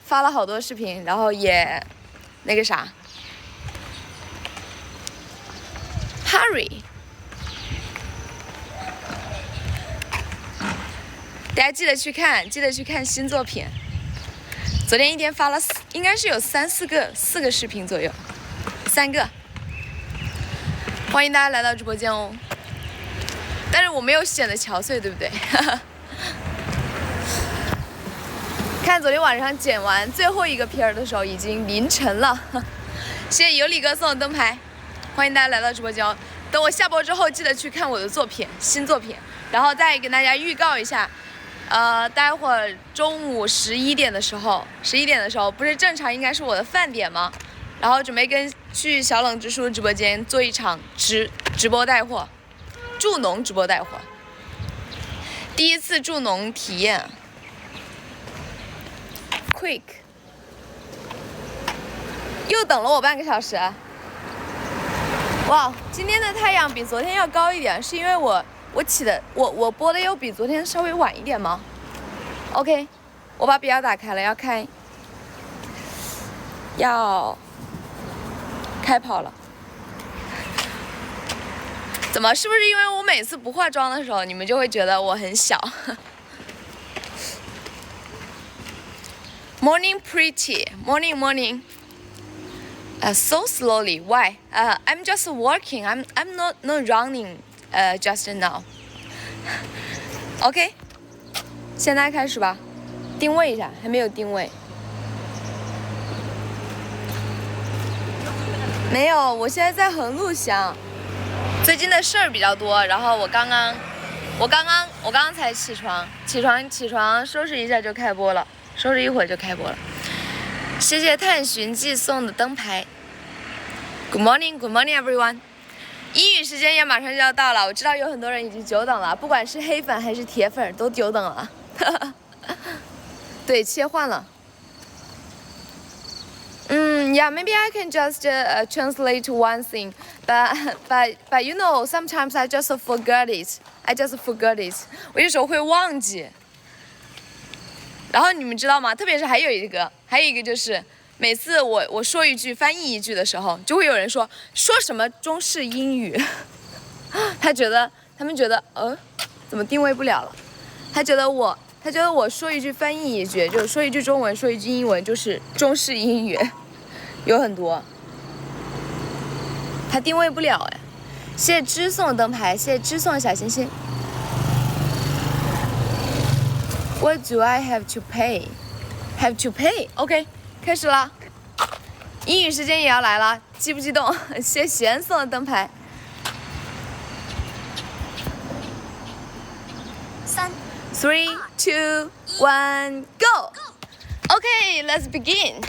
发了好多视频，然后也那个啥 ，Hurry。 大家记得去看新作品。昨天一天发了应该是有4个视频左右，3个。欢迎大家来到直播间哦。但是我没有显得憔悴，对不对？看昨天晚上剪完最后一个片儿的时候，已经凌晨了。谢谢有理哥送的灯牌，欢迎大家来到直播间哦。等我下播之后，记得去看我的新作品，然后再跟大家预告一下。待会儿中午11点的时候不是正常应该是我的饭点吗？然后准备去小冷之书直播间做一场直播带货，助农直播带货，第一次助农体验 ，quick， 又等了我半个小时。哇，今天的太阳比昨天要高一点，是因为我播的又比昨天稍微晚一点吗 ？OK， 我把表打开了，要开跑了。怎么？是不是因为我每次不化妆的时候，你们就会觉得我很小？Morning pretty, morning. So slowly. Why? I'm just walking. I'm not running. Just now. OK， 现在开始吧，定位一下，还没有定位。没有，我现在在横路乡。最近的事儿比较多，然后我刚刚才起床，收拾一下就开播了，收拾一会儿就开播了。谢谢探寻记送的灯牌。Good morning, everyone。英语时间也马上就要到了，我知道有很多人已经久等了，不管是黑粉还是铁粉都久等了。对，切换了。Yeah, maybe I can just translate one thing, but you know, sometimes I just forget it. 我有时候会忘记。然后你们知道吗？特别是还有一个就是每次我说一句翻译一句的时候，就会有人说什么中式英语，他们觉得怎么定位不了了？他觉得我说一句翻译一句，就是说一句中文说一句英文就是中式英语，有很多，他定位不了哎。谢谢知送的灯牌，谢谢知送的小星星。What do I have to pay? OK， 开始了。英语时间也要来了，激不激动？谢谢贤送的灯牌。3、2、1 go! Okay, let's begin.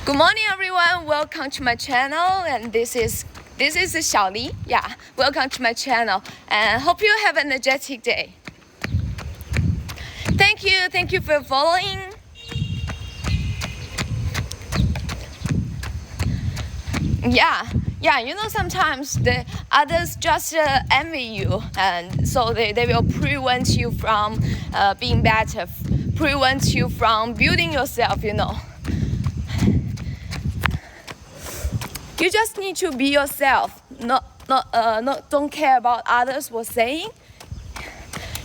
Good morning, everyone. Welcome to my channel, and this is小狸. Yeah, welcome to my channel, and hope you have an energetic day. Thank you for following. Yeah, you know sometimes the others just envy you, and so they will prevent you from being better, prevent you from building yourself, you know. You just need to be yourself, don't care about others were saying.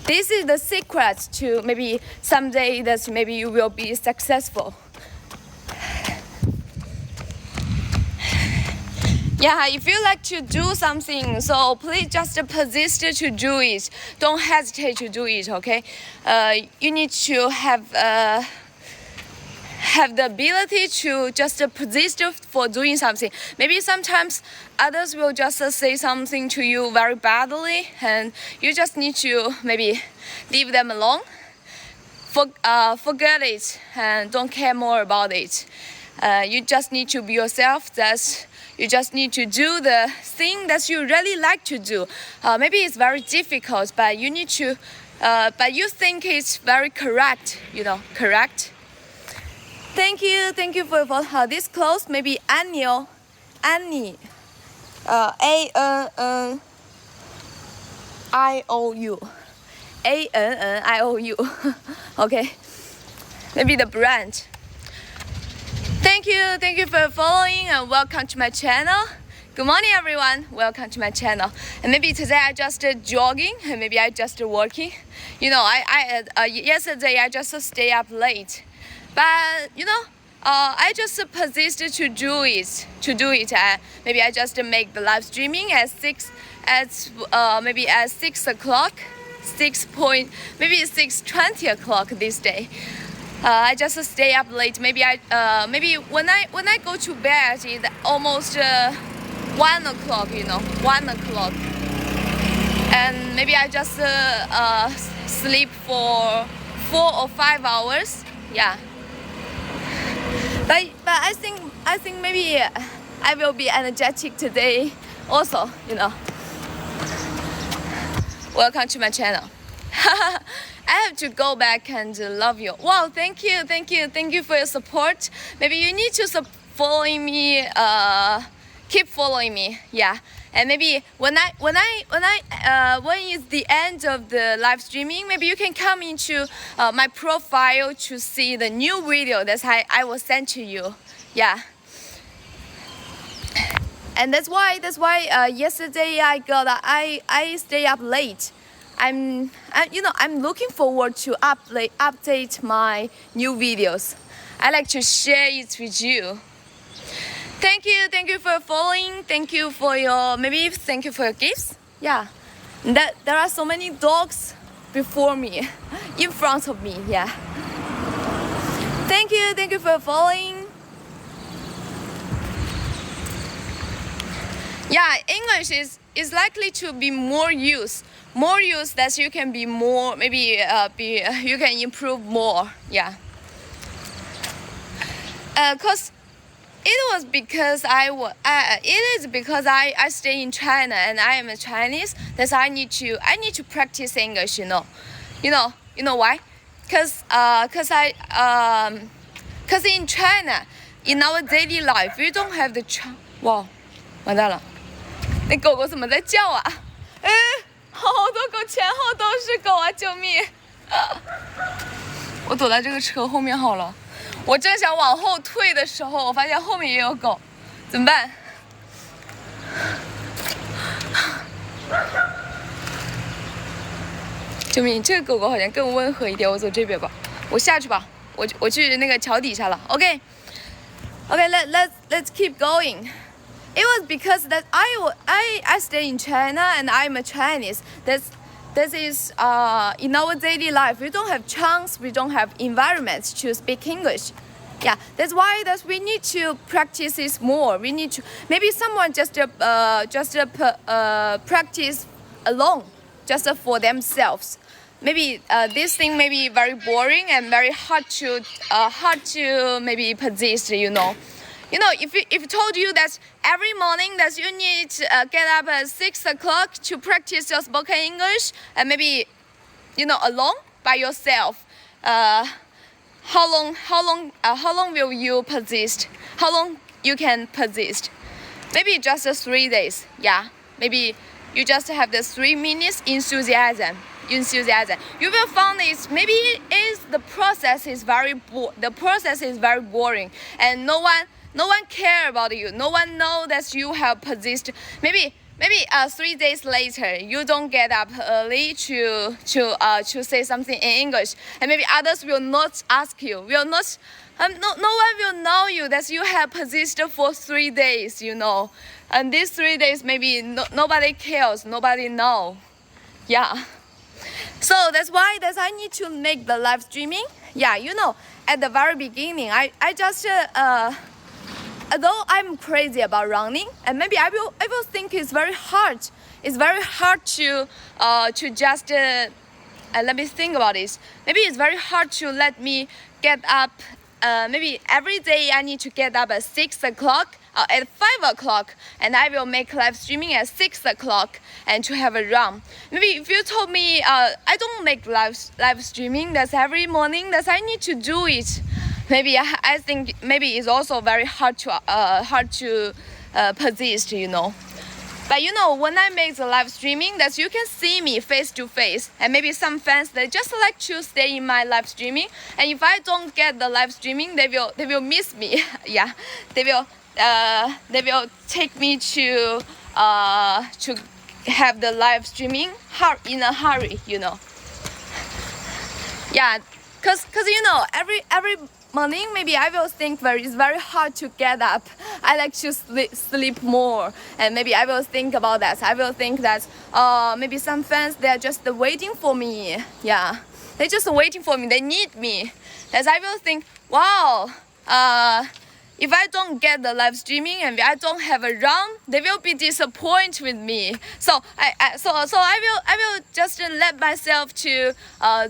This is the secret to maybe someday that maybe you will be successful. Yeah, if you like to do something, so please just persist to do it. Don't hesitate to do it, okay? You need to have the ability to just persist for doing something. Maybe sometimes others will just say something to you very badly, and you just need to maybe leave them alone. Forget it and don't care more about it. You just need to be yourself. You just need to do the thing that you really like to do. Maybe it's very difficult, but you need to, but you think it's very correct, you know, correct? Thank you for this close. Maybe Annie, ANNIOU, OK. maybe the brand. Thank you for following and welcome to my channel. Good morning everyone, welcome to my channel. And maybe today I just jogging and maybe I just working. You know, yesterday I just stay up late, but you know, I just persisted to do it. Maybe I just make the live streaming at 6 o'clock, maybe 6:20 o'clock this day. I just stay up late. Maybe when I go to bed, it's almost 1 o'clock. You know, 1 o'clock, and maybe I just sleep for 4 or 5 hours. Yeah. But I think maybe I will be energetic today also, you know. Welcome to my channel. I have to go back and love you. Wow, thank you for your support. Maybe you need to following me, keep following me, yeah. And maybe when it's the end of the live streaming, maybe you can come into my profile to see the new video that I will send to you, yeah. And that's why yesterday I stay up late. I'm looking forward to update my new videos. I like to share it with you. Thank you for following. Thank you for your gifts. Yeah, there are so many dogs before me, in front of me. Yeah. Thank you for following. Yeah, English is likely to be more use that you can be more, you can improve more. Yeah. Cause it is because I stay in China and I am a Chinese. That's I need to practice English. You know why? Cause in China, in our daily life, we don't have the wow， 完蛋了，那狗狗怎么在叫啊？好多狗，前后都是狗啊！救命！我躲在这个车后面好了。我正想往后退的时候，我发现后面也有狗，怎么办？救命！这个狗狗好像更温和一点，我走这边吧。我下去吧，我去那个桥底下了。OK，let's keep going. It was because that I stay in China and I'm a Chinese. This is in our daily life we don't have chance, we don't have environment to speak English. Yeah, that's why we need to practice this more. We need to maybe someone just practice alone, just for themselves. Maybe this thing may be very boring and very hard to maybe persist. You know, if told you that every morning that you need to get up at 6 o'clock to practice your spoken English, and maybe, alone by yourself, how long will you persist? How long you can persist? Maybe just 3 days. Yeah, maybe you just have the 3 minutes enthusiasm. You will find the process is very boring, and no one care about you. No one know that you have persist. Maybe 3 days later you don't get up early to say something in English, and maybe others will not ask you. No one will know you that you have persisted for 3 days. And these 3 days maybe nobody cares. Nobody know. Yeah. So that's why I need to make the live streaming. Yeah, at the very beginning, I just although I'm crazy about running, and maybe I will think it's very hard. It's very hard to just let me think about this. Maybe it's very hard to let me get up. Maybe every day I need to get up at 6 o'clock. At 5 o'clock, and I will make live streaming at 6 o'clock and to have a run. Maybe if you told me I don't make live streaming, that's every morning, that I need to do it. Maybe I think maybe it's also very hard to persist. But But you know, when I make the live streaming, that you can see me face to face, and maybe some fans they just like to stay in my live streaming. And if I don't get the live streaming, they will miss me. Yeah, they will take me to have the live streaming in a hurry. You know. Yeah, cause you know every morning maybe I will think it's very hard to get up. I like to sleep more, and maybe I will think about that. I will think that maybe some fans they are just waiting for me. Yeah, they're just waiting for me. They need me. As I will think, wow. If I don't get the live streaming and I don't have a run, they will be disappointed with me. So I will just let myself to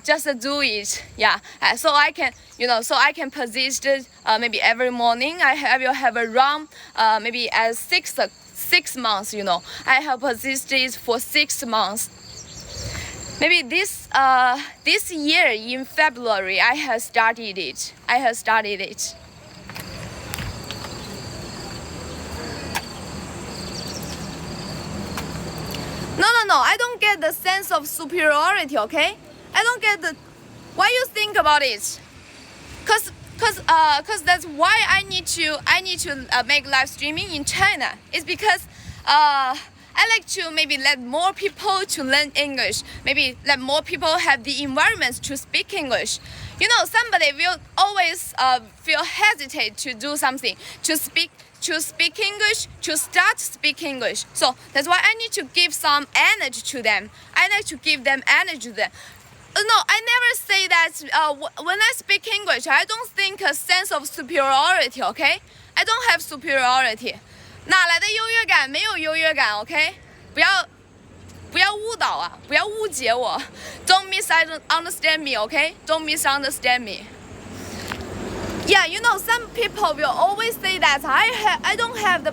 just do it. Yeah. So I can persist. Maybe every morning I will have a run. Maybe as 6 months. You know, I have persisted for 6 months. Maybe this year in February I have started it. No, I don't get the sense of superiority, okay? I don't get why you think about it. Cause that's why I need to make live streaming in China. It's because I like to maybe let more people to learn English. Maybe let more people have the environment to speak English. You know, somebody will always feel hesitate to do something, to speak English, to start speaking English. So that's why I need to give some energy to them. I like to give them energy to them. No, I never say that when I speak English, I don't think a sense of superiority, okay? I don't have superiority. 哪来的优越感？没有优越感 ，OK？ 不要误导啊，不要误解我。Don't misunderstand me, OK? Don't misunderstand me. Yeah, you know, some people will always say that I don't have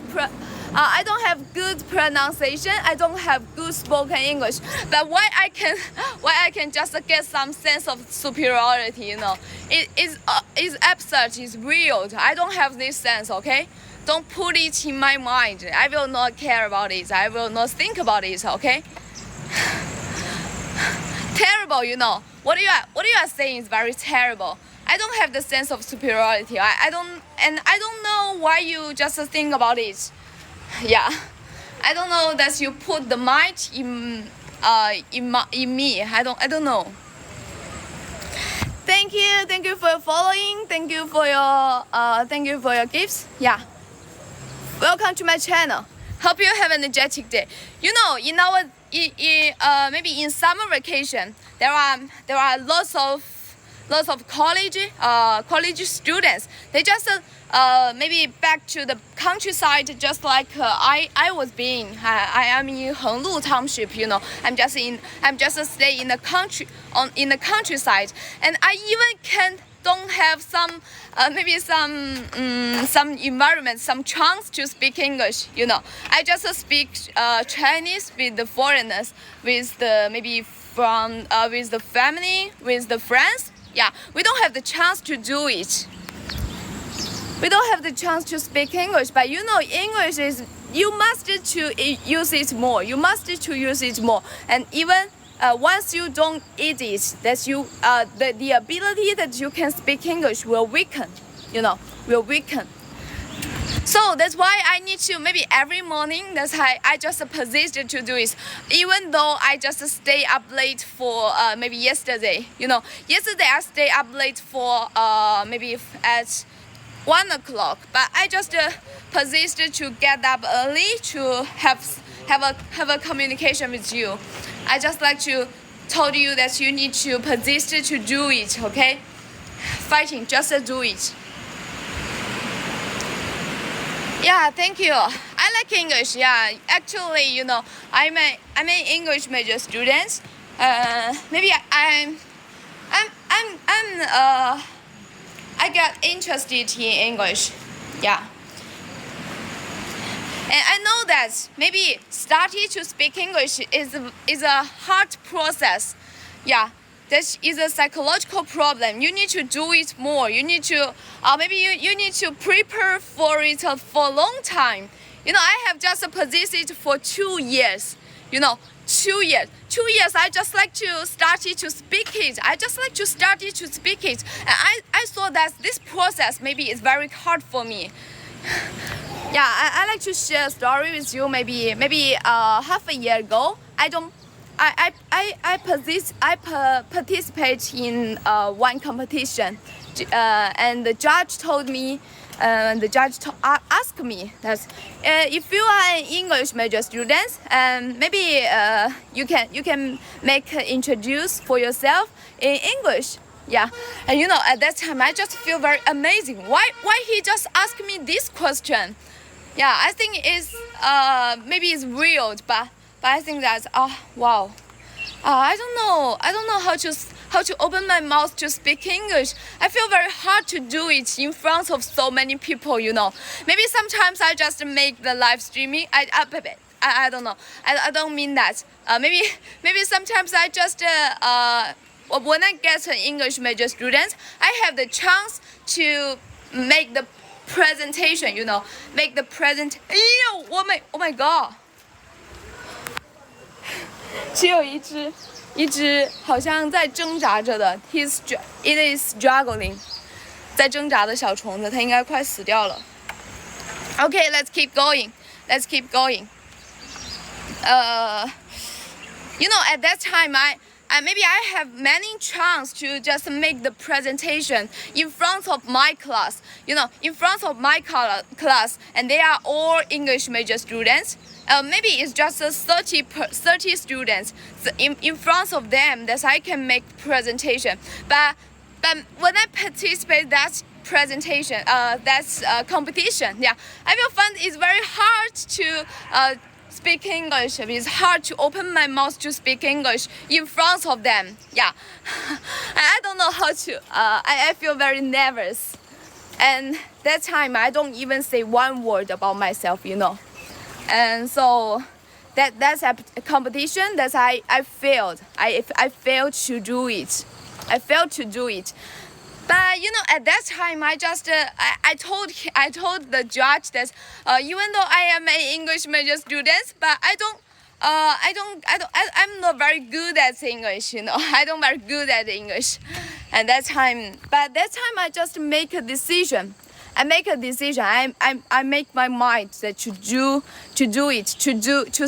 good pronunciation. I don't have good spoken English. But why I can just get some sense of superiority? You know, it is absurd. It's real. I don't have this sense. Okay. Don't put it in my mind. I will not care about it. I will not think about it. Okay. Terrible, you know. What you are saying is very terrible. I don't have the sense of superiority. I don't know why you just think about it. Yeah. I don't know that you put the might in me. I don't know. Thank you for your following. Thank you for your gifts. Yeah. Welcome to my channel. Hope you have an energetic day. You know, maybe in summer vacation, there are lots of college students. They just maybe back to the countryside, just like I was being. I am in Henglu Township. You know, I'm just stay in the countryside, and I even don't have some environment, some chance to speak English. You know, I just speak Chinese with the foreigners, with the with the family, with the friends. Yeah, we don't have the chance to do it. We don't have the chance to speak English, but you know, English is you must to use it more. You must to use it more, and even once you don't eat it, that you the ability that you can speak English will weaken. You know, will weaken. So that's why I need to maybe every morning. That's why I just persist to do it, even though I just stay up late for maybe yesterday. You know, yesterday I stay up late for maybe at 1 o'clock, but I just persisted to get up early to have a communication with you. I just like to told you that you need to persist to do it. Okay, fighting, just do it. Yeah, thank you. I like English. Yeah, actually, you know, I'm an English major student. Maybe I got interested in English. Yeah. And I know that maybe starting to speak English is a hard process. Yeah, that is a psychological problem. You need to do it more. You need to maybe you need to prepare for it for a long time. You know, I have just persisted for 2 years. You know, 2 years. 2 years, I just like to start it to speak it. I just like to start it to speak it. And I saw that this process maybe is very hard for me. Yeah, I like to share a story with you. Maybe half a year ago, I participate in one competition, and the judge told me. Asked me that if you are an English major student, maybe you can make introduce for yourself in English. Yeah, and you know, at that time I just feel very amazing. Why he just asked me this question? Yeah, I think it's maybe it's weird, but I think that wow, I don't know how to open my mouth to speak English. I feel very hard to do it in front of so many people, you know. Maybe sometimes I just make the live streaming. I don't know. I don't mean that. Maybe sometimes I just when I get an English major student, I have the chance to make the presentation, you know, make the present. Oh my god. 只有一只好像在挣扎着的 it is struggling 在挣扎的小虫子，它应该快死掉了。Okay, let's keep going. You know, at that time maybe I have many chance to just make the presentation in front of my class. You know, in front of my class, and they are all English major students. Maybe it's just 30 students. So in front of them, that I can make presentation. But when I participate that presentation, that's competition. Yeah, I will find it's very hard to speak English. It's hard to open my mouth to speak English in front of them. Yeah, I don't know how to. I feel very nervous, and that time I don't even say one word about myself. You know. And so that's a competition that I failed. I failed to do it. But you know, at that time I just I told the judge that even though I am an English major student, but I'm not very good at English. You know, I don't very good at English. And that time I just make a decision. I make my mind that to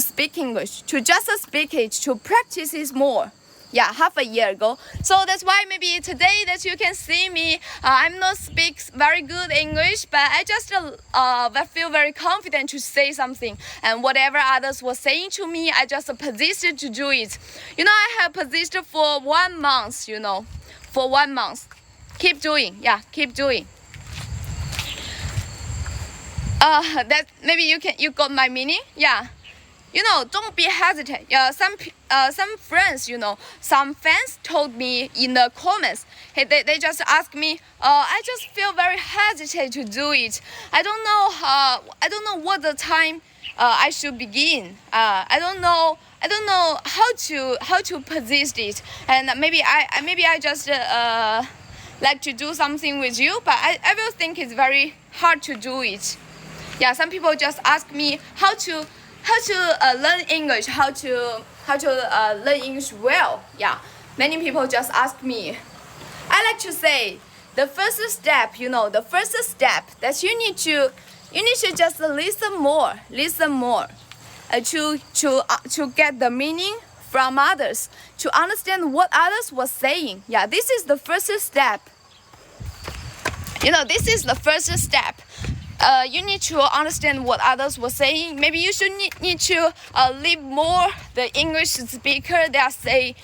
speak English, to just speak it, to practice it more. Yeah, half a year ago. So that's why maybe today that you can see me, I'm not speak very good English, but I just feel very confident to say something. And whatever others were saying to me, I just persisted to do it. You know, I have persisted for 1 month. You know, for 1 month. Keep doing. Yeah, keep doing. That maybe you got my meaning. Yeah, you know, don't be hesitant. Some friends, you know, some fans told me in the comments. Hey, they just asked me. I just feel very hesitant to do it. I don't know what the time I should begin. I don't know how to persist it. And maybe I just like to do something with you, but I will think it's very hard to do it. Yeah, some people just ask me how to learn English, how to learn English well. Yeah, many people just ask me. I like to say the first step, you know, that you need to just listen more, to get the meaning from others, to understand what others were saying. Yeah, this is the first step. You know, this is the first step. You need to understand what others were saying. Maybe you should need to leave more the English speaker they are saying.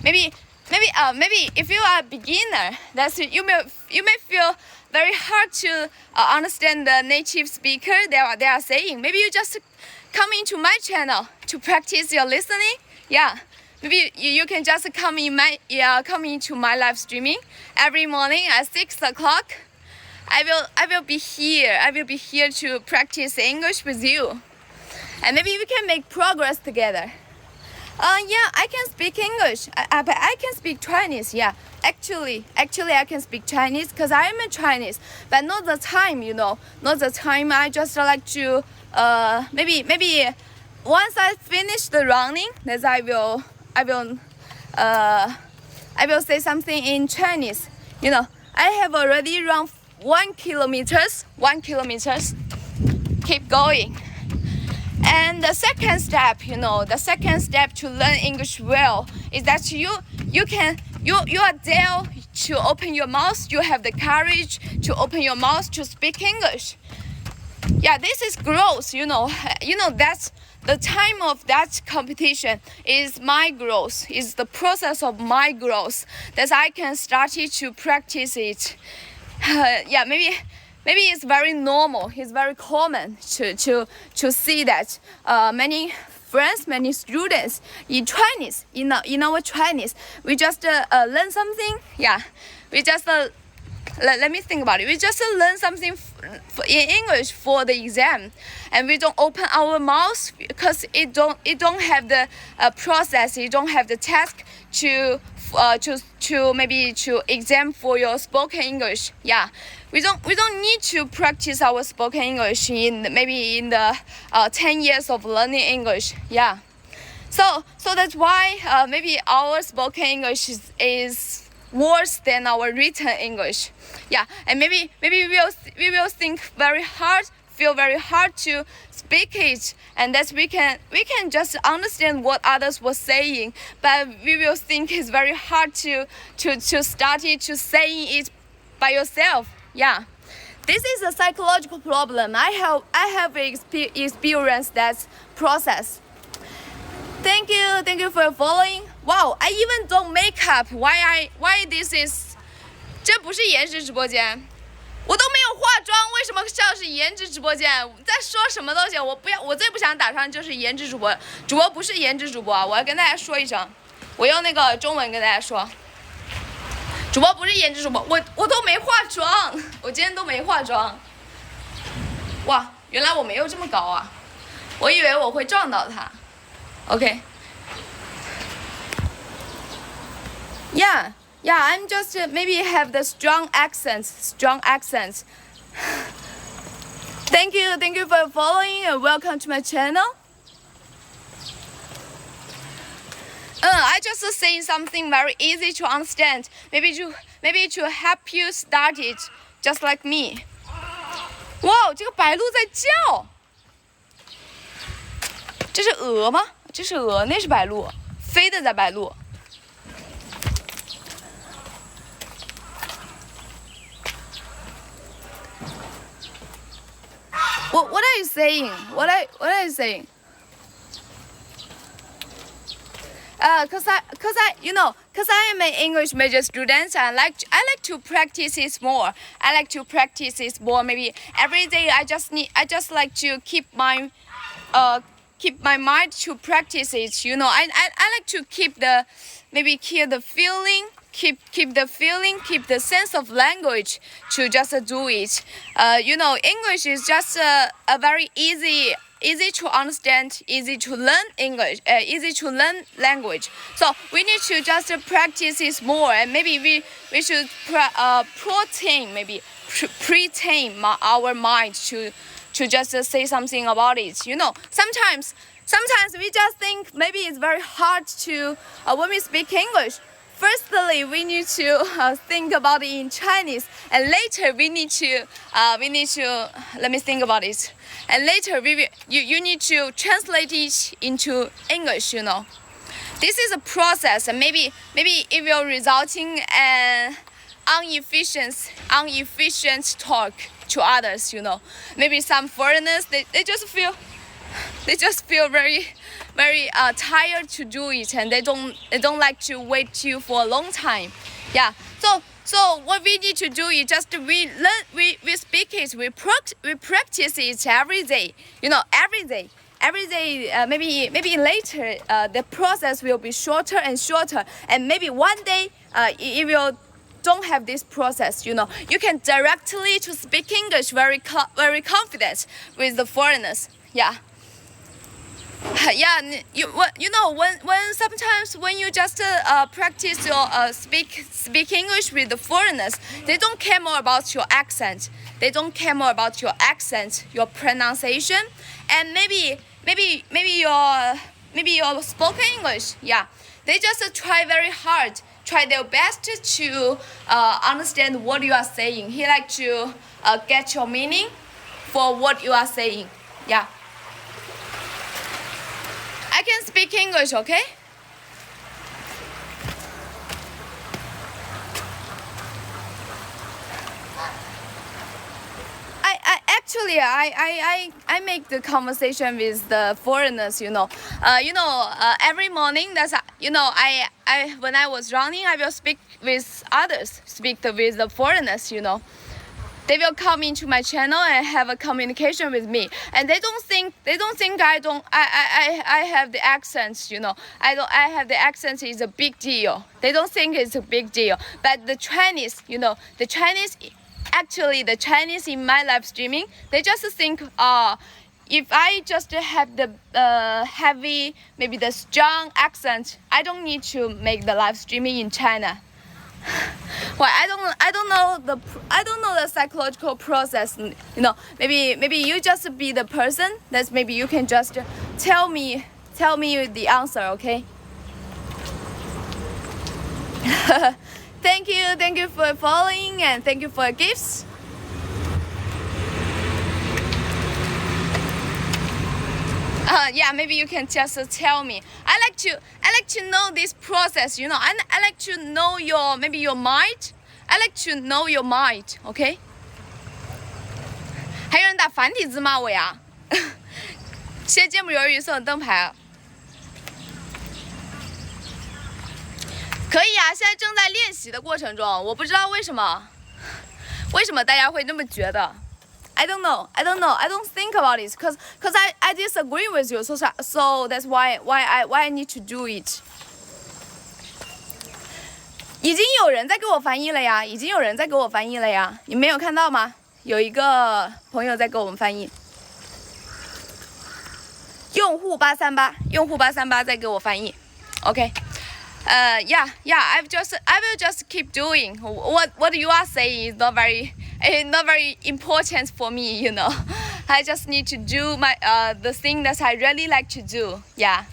Maybe if you are a beginner, you may feel very hard to understand the native speaker they are saying. Maybe you just come into my channel to practice your listening. Yeah. Maybe you can just come into my live streaming every morning at 6 o'clock. I will be here. I will be here to practice English with you, and maybe we can make progress together. Yeah, I can speak English, but I can speak Chinese. Yeah, actually, I can speak Chinese because I am a Chinese, but not the time, not the time. I just like to, maybe once I finish the running, then I will say something in Chinese. I have already run 1 kilometers. Keep going. And the second step, to learn English well is that you are there to open your mouth. You have the courage to open your mouth to speak English. Yeah, this is growth. That's the time of that competition is my growth. Is the process of my growth that I can start to practice it. Yeah, maybe it's very normal. It's very common to see that many friends, many students in Chinese, in our Chinese, we just learn something. Yeah, we just let me think about it. We just learn something in English for the exam, and we don't open our mouth because it don't have the process. It don't have the task to exam for your spoken English. Yeah, we don't need to practice our spoken English in the 10 years of learning English. Yeah, so that's why maybe our spoken English is worse than our written English. Yeah, and maybe we will feel very hard to speak it, and that we can just understand what others were saying, but we will think it's very hard to start it, to saying it by yourself. Yeah, this is a psychological problem. I have experienced that process. Thank you for following. Wow, I even don't make up. Why this is？ 这不是颜值直播间，我都没有化妆，为什么像是颜值直播间？在说什么东西？我最不想打上就是颜值主播，主播不是颜值主播，我要跟大家说一声，我用那个中文跟大家说，主播不是颜值主播，我都没化妆，我今天都没化妆。哇，原来我没有这么高啊，我以为我会撞到他。OK。Yeah, I'm just maybe have the strong accents. Thank you for following and welcome to my channel. I just saying something very easy to understand. Maybe to help you start it, just like me. 哇，这个白鹭在叫。这是鹅吗？这是鹅，那是白鹭，飞的在白鹭。What are you saying? What are you saying? Cause I am an English major student. I like to practice it more. Maybe every day I just like to keep my mind to practice it. I like to keep the feeling. Keep the sense of language to just do it. English is just a very easy to understand, easy to learn English, easy to learn language. So we need to just practice it more, and maybe we should pre-train our mind to just say something about it. Sometimes we just think maybe it's very hard to when we speak English. Firstly, we need to think about it in Chinese, and later we need to let me think about it. And later you need to translate it into English. This is a process, and maybe it will result in an inefficient talk to others. Maybe some foreigners they just feel very tired to do it, and they don't like to wait you for a long time. Yeah. So what we need to do is just we speak it, we practice it every day. Every day. Maybe later the process will be shorter and shorter, and maybe one day it will don't have this process. You can directly to speak English very confident with the foreigners. Yeah. Yeah, you know when sometimes when you just practice your speak English with the foreigners, they don't care more about your accent. They don't care more about your accent, your pronunciation, and maybe your spoken English. Yeah, they just try very hard, try their best to understand what you are saying. He like to get your meaning for what you are saying. Yeah. I can speak English, okay? I make the conversation with the foreigners, you know. Every morning that's I when I was running, I will speak with others, speak with the foreigners, you know. They will come into my channel and have a communication with me, and they don't think I have the accent, you know. I have the accent is a big deal. They don't think it's a big deal. But the Chinese, you know, the Chinese in my live streaming, they just think if I just have the heavy, maybe the strong accent, I don't need to make the live streaming in China. Well, I don't know the psychological process, you know. Maybe you just be the person. That's maybe you can just tell me the answer, okay? Thank you for following, and thank you for gifts. Yeah, maybe you can just tell me. I like to know this process, you know. I like to know your mind. I like to know your mind, okay? 还有人打繁体字骂我呀？谢谢芥末鱿鱼送的灯牌啊。可以啊，现在正在练习的过程中，我不知道为什么大家会这么觉得。I don't know. I don't think about it because I disagree with you. So that's why I need to do it. 已经有人在给我翻译了呀，你没有看到吗？有一个朋友在给我们翻译。用户838在给我翻译。OK. Yeah. I will just keep doing what you are saying is not very important for me, you know. I just need to do my the thing that I really like to do. Yeah,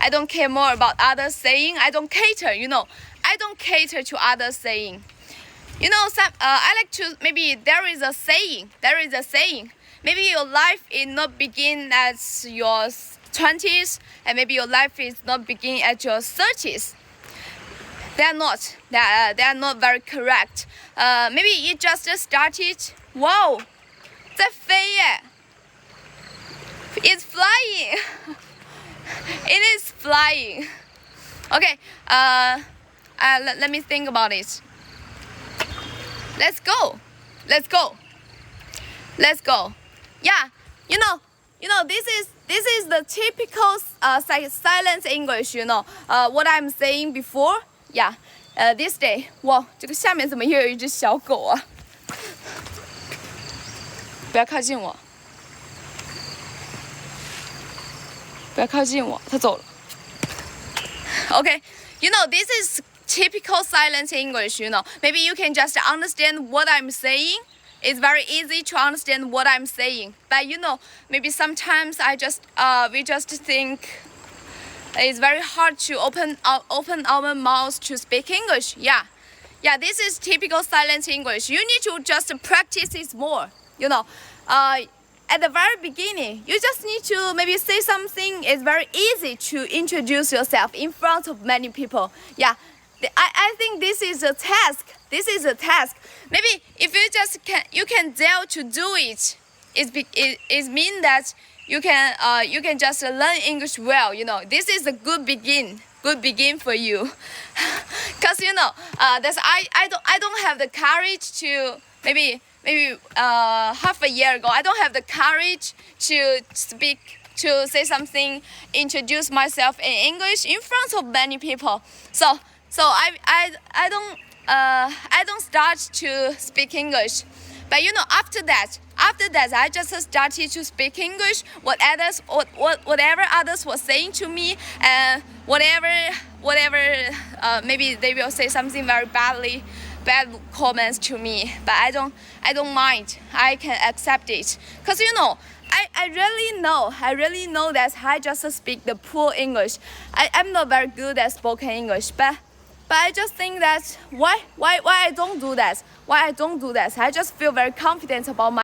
I don't care more about others saying. I don't cater, you know. I don't cater to others saying. You know, I like to, maybe there is a saying. Maybe your life is not begin at your 20s, and maybe your life is not begin at your 30s. They are not very correct. Maybe it just started. Wow, 在飞耶 It's flying. It is flying. Okay. Let me think about it. Let's go. Yeah. You know, this is the typical silent English. You know, what I'm saying before. Yeah, this day. 哇，这个下面怎么又有一只小狗啊？不要靠近我，它走了。Okay, you know, this is typical silent English, you know. Maybe you can just understand what I'm saying. It's very easy to understand what I'm saying. But you know, maybe sometimes we just think it's very hard to open our mouths to speak English. Yeah, this is typical silent English. You need to just practice it more, you know. At the very beginning, you just need to maybe say something. It's very easy to introduce yourself in front of many people. Yeah, I think this is a task. Maybe if you can dare to do it, it means that you can just learn English well. You know, this is a good begin for you. Cause you know, that's I don't have the courage to maybe half a year ago. I don't have the courage to say something, introduce myself in English in front of many people. So I don't start to speak English. But you know, after that, I just started to speak English. Whatever others were saying to me, and whatever, maybe they will say something very bad comments to me. But I don't mind. I can accept it. Cause you know, I really know that I just speak the poor English. I'm not very good at spoken English, but I just think that why I don't do that? I just feel very confident about my